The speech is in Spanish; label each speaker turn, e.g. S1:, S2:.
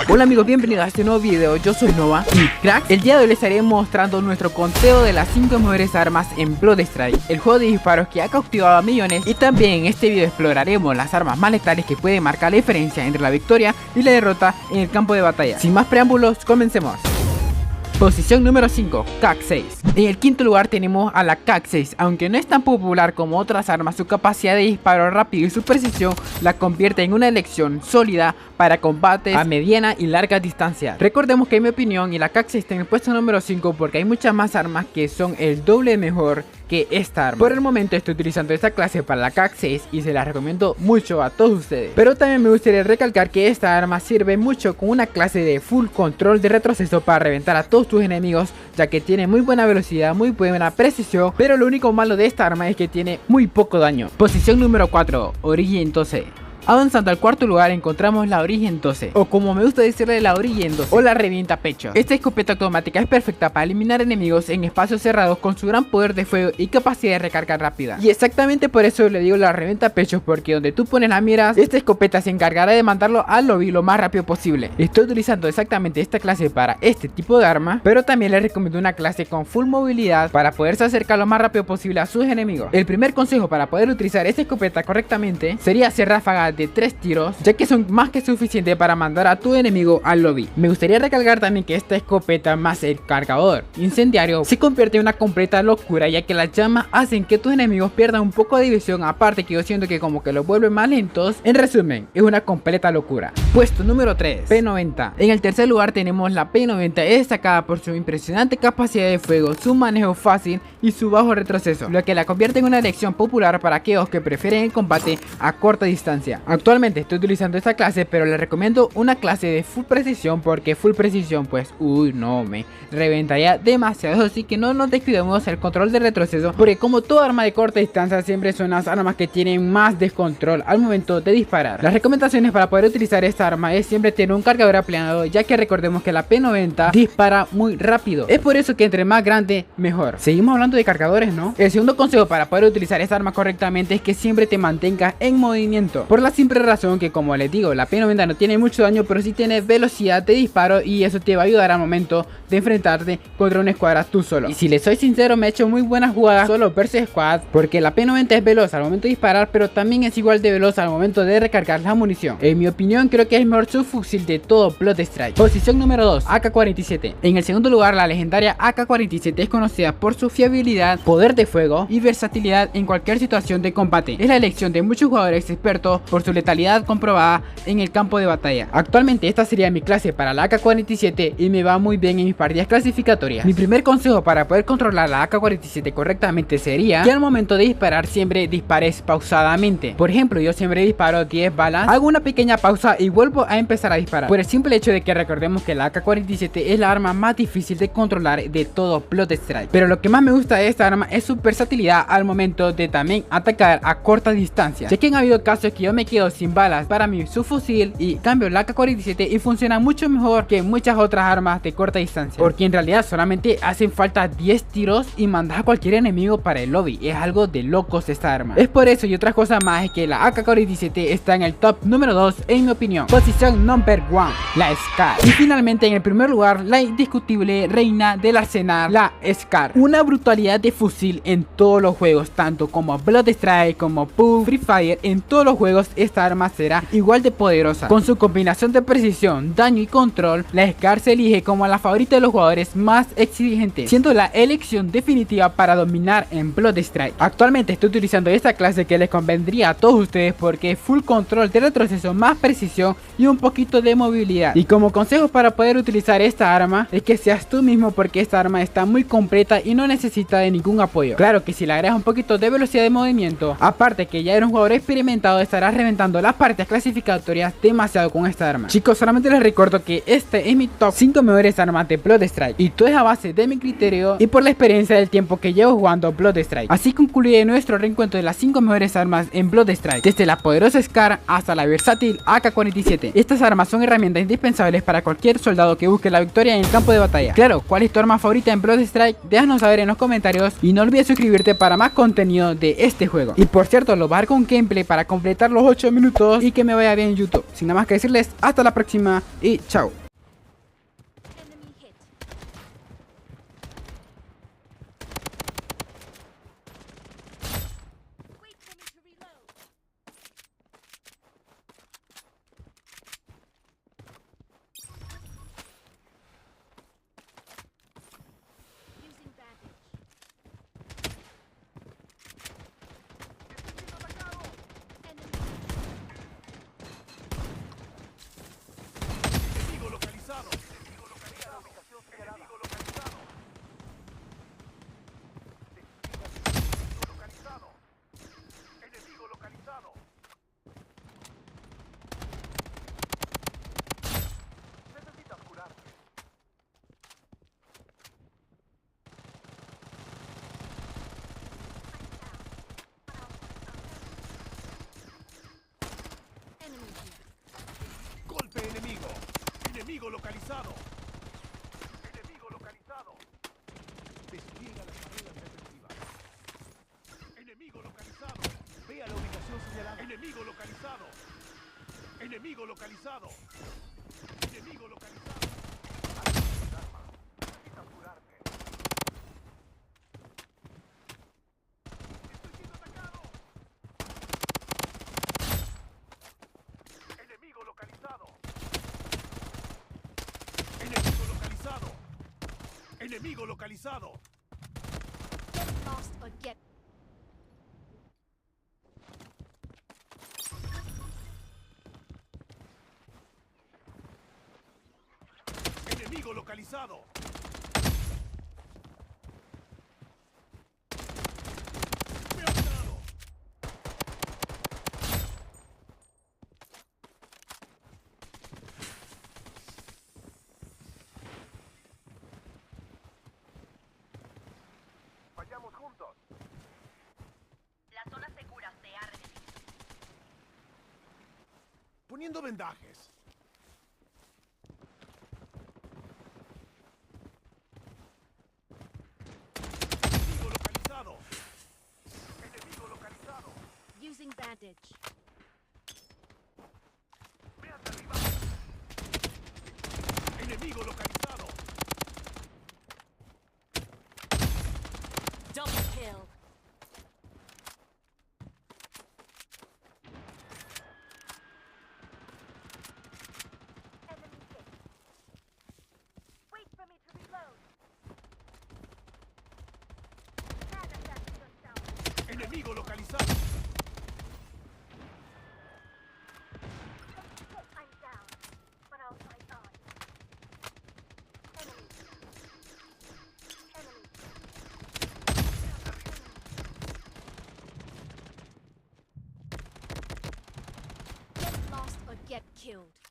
S1: Hola amigos, bienvenidos a este nuevo video. Yo soy Nova y crack, el día de hoy les estaré mostrando nuestro conteo de las 5 mejores armas en Bloodstrike, el juego de disparos que ha cautivado a millones. Y también en este video exploraremos las armas más letales que pueden marcar la diferencia entre la victoria y la derrota en el campo de batalla. Sin más preámbulos, comencemos. Posición número 5, CAC-6. En el quinto lugar tenemos a la CAC-6. Aunque no es tan popular como otras armas, su capacidad de disparo rápido y su precisión la convierte en una elección sólida para combates a mediana y larga distancia. Recordemos que en mi opinión y la CAC-6 está en el puesto número 5 porque hay muchas más armas que son el doble mejor que esta arma. Por el momento estoy utilizando esta clase para la CAC-6 y se la recomiendo mucho a todos ustedes. Pero también me gustaría recalcar que esta arma sirve mucho con una clase de full control de retroceso para reventar a todos tus enemigos, ya que tiene muy buena velocidad, muy buena precisión, pero lo único malo de esta arma es que tiene muy poco daño. Posición número 4, Origin 12. Avanzando al cuarto lugar encontramos la Origin 12, o como me gusta decirle, la Origin 12 o la revienta pecho. Esta escopeta automática es perfecta para eliminar enemigos en espacios cerrados con su gran poder de fuego y capacidad de recarga rápida. Y exactamente por eso le digo la revienta pechos, porque donde tú pones las miras, esta escopeta se encargará de mandarlo al lobby lo más rápido posible. Estoy utilizando exactamente esta clase para este tipo de arma, pero también les recomiendo una clase con full movilidad para poderse acercar lo más rápido posible a sus enemigos. El primer consejo para poder utilizar esta escopeta correctamente sería hacer ráfagas de 3 tiros, ya que son más que suficientes para mandar a tu enemigo al lobby. Me gustaría recalcar también que esta escopeta más el cargador incendiario se convierte en una completa locura, ya que las llamas hacen que tus enemigos pierdan un poco de visión, aparte que yo siento que como que los vuelven más lentos. En resumen, es una completa locura. Puesto número 3, P90. En el tercer lugar tenemos la P90, es destacada por su impresionante capacidad de fuego, su manejo fácil y su bajo retroceso, lo que la convierte en una elección popular para aquellos que prefieren el combate a corta distancia. Actualmente estoy utilizando esta clase, pero les recomiendo una clase de full precisión, porque full precisión pues no me reventaría demasiado. Así que no nos descuidemos el control de retroceso, porque como toda arma de corta distancia siempre son las armas que tienen más descontrol al momento de disparar. Las recomendaciones para poder utilizar esta arma es siempre tener un cargador aplanado, ya que recordemos que la P90 dispara muy rápido. Es por eso que entre más grande mejor. Seguimos hablando de cargadores, ¿no? El segundo consejo para poder utilizar esta arma correctamente es que siempre te mantengas en movimiento, por la simple razón que, como les digo, la P90 no tiene mucho daño, pero sí tiene velocidad de disparo, y eso te va a ayudar al momento de enfrentarte contra una escuadra tú solo. Y si les soy sincero, me he hecho muy buenas jugadas solo versus squad, porque la P90 es veloz al momento de disparar, pero también es igual de veloz al momento de recargar la munición. En mi opinión, creo que es el mejor subfusil de todo Bloodstrike. Posición número 2, AK-47. En el segundo lugar, la legendaria AK-47 es conocida por su fiabilidad, poder de fuego y versatilidad en cualquier situación de combate. Es la elección de muchos jugadores expertos por su letalidad comprobada en el campo de batalla. Actualmente esta sería mi clase para la AK-47 y me va muy bien en mis partidas clasificatorias. Mi primer consejo para poder controlar la AK-47 correctamente sería que al momento de disparar siempre dispares pausadamente. Por ejemplo, yo siempre disparo 10 balas, hago una pequeña pausa y vuelvo a empezar a disparar, por el simple hecho de que recordemos que la AK-47 es la arma más difícil de controlar de todo Bloodstrike. Pero lo que más me gusta de esta arma es su versatilidad al momento de también atacar a corta distancia, ya que han habido casos que yo me quedo sin balas para mi subfusil y cambio la AK-47 y funciona mucho mejor que muchas otras armas de corta distancia, porque en realidad solamente hacen falta 10 tiros y mandas a cualquier enemigo para el lobby. Es algo de locos esta arma. Es por eso y otras cosas más es que la AK-47 está en el top número 2 en mi opinión. Posición number 1, la SCAR. Y finalmente en el primer lugar, la indiscutible reina del arsenal, la SCAR. Una brutalidad de fusil en todos los juegos, tanto como Bloodstrike como PUBG, Free Fire. En todos los juegos esta arma será igual de poderosa. Con su combinación de precisión, daño y control, la SCAR se elige como la favorita de los jugadores más exigentes, siendo la elección definitiva para dominar en Bloodstrike. Actualmente estoy utilizando esta clase que les convendría a todos ustedes porque es full control de retroceso, más precisión y un poquito de movilidad. Y como consejo para poder utilizar esta arma es que seas tú mismo, porque esta arma está muy completa y no necesita de ningún apoyo. Claro que si le agregas un poquito de velocidad de movimiento, aparte que ya eres un jugador experimentado, estarás reventando las partidas clasificatorias demasiado con esta arma. Chicos, solamente les recuerdo que este es mi top 5 mejores armas de Bloodstrike, y todo es a base de mi criterio y por la experiencia del tiempo que llevo jugando Bloodstrike. Así concluye nuestro reencuentro de las 5 mejores armas en Bloodstrike, desde la poderosa SCAR hasta la versátil AK-47. Estas armas son herramientas indispensables para cualquier soldado que busque la victoria en el campo de batalla. Claro, ¿cuál es tu arma favorita en Bloodstrike? Déjanos saber en los comentarios y no olvides suscribirte para más contenido de este juego. Y por cierto, lo va a dar con gameplay para completar los
S2: 8 minutos y que me vaya bien en YouTube. Sin nada más que decirles, hasta la próxima y chao.
S3: Golpe enemigo. Enemigo localizado. Enemigo localizado. Despliega las barreras defensivas. Enemigo localizado. Vea la ubicación señalada. Enemigo localizado. Enemigo localizado. Enemigo localizado. Necesitas curarte. Estoy siendo atacado. Enemigo localizado. Enemigo localizado. Enemigo localizado.
S4: Get lost or get...
S3: Enemigo localizado. Me ha ganado. Vayamos juntos.
S5: La zona segura se ha redefinido.
S3: Poniendo vendajes. Enemigo localizado. Enemigo localizado.
S4: Using bandage.
S3: Me han derribado. Enemigo localizado.
S4: Double kill.
S5: Enemy hit. Wait for me to reload.
S3: Enemigo localizado.
S5: I'm down, but I'll fight on. Enemy. Enemy.
S4: Get lost or get killed.